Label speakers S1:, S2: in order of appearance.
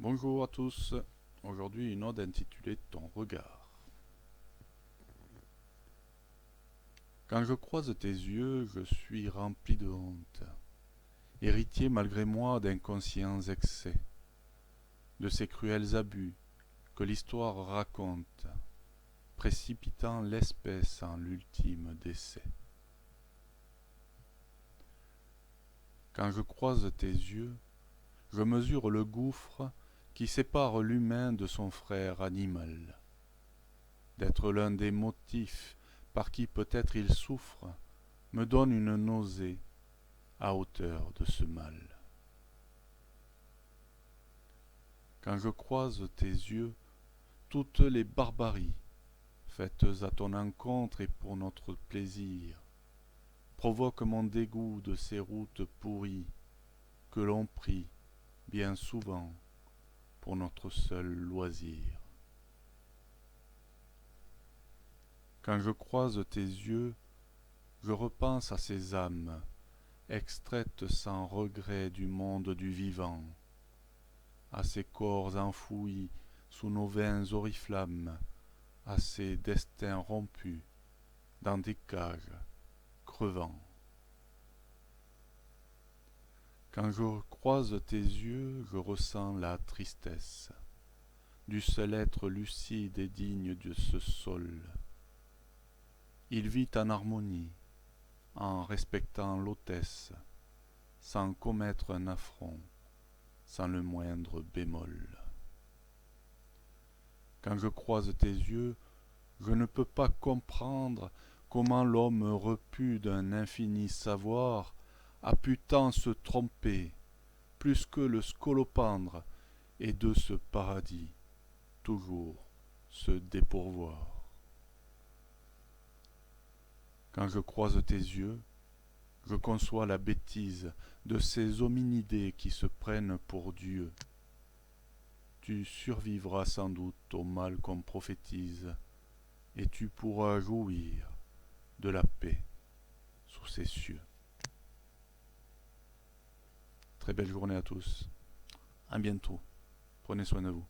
S1: Bonjour à tous, aujourd'hui une ode intitulée Ton regard. Quand je croise tes yeux, je suis rempli de honte, héritier malgré moi d'inconscients excès, de ces cruels abus que l'histoire raconte, précipitant l'espèce en l'ultime décès. Quand je croise tes yeux, je mesure le gouffre qui sépare l'humain de son frère animal, d'être l'un des motifs par qui peut-être il souffre, me donne une nausée à hauteur de ce mal. Quand je croise tes yeux, toutes les barbaries faites à ton encontre et pour notre plaisir provoquent mon dégoût de ces routes pourries que l'on prit bien souvent pour notre seul loisir. Quand je croise tes yeux, je repense à ces âmes extraites sans regret du monde du vivant, à ces corps enfouis sous nos veins oriflammes, à ces destins rompus dans des cages crevant. Quand je croise tes yeux, je ressens la tristesse du seul être lucide et digne de ce sol. Il vit en harmonie, en respectant l'hôtesse, sans commettre un affront, sans le moindre bémol. Quand je croise tes yeux, je ne peux pas comprendre comment l'homme repu d'un infini savoir a pu tant se tromper, plus que le scolopendre, et de ce paradis toujours se dépourvoir. Quand je croise tes yeux, je conçois la bêtise de ces hominidés qui se prennent pour Dieu. Tu survivras sans doute au mal qu'on prophétise, et tu pourras jouir de la paix sous ces cieux. Très belle journée à tous. À bientôt. Prenez soin de vous.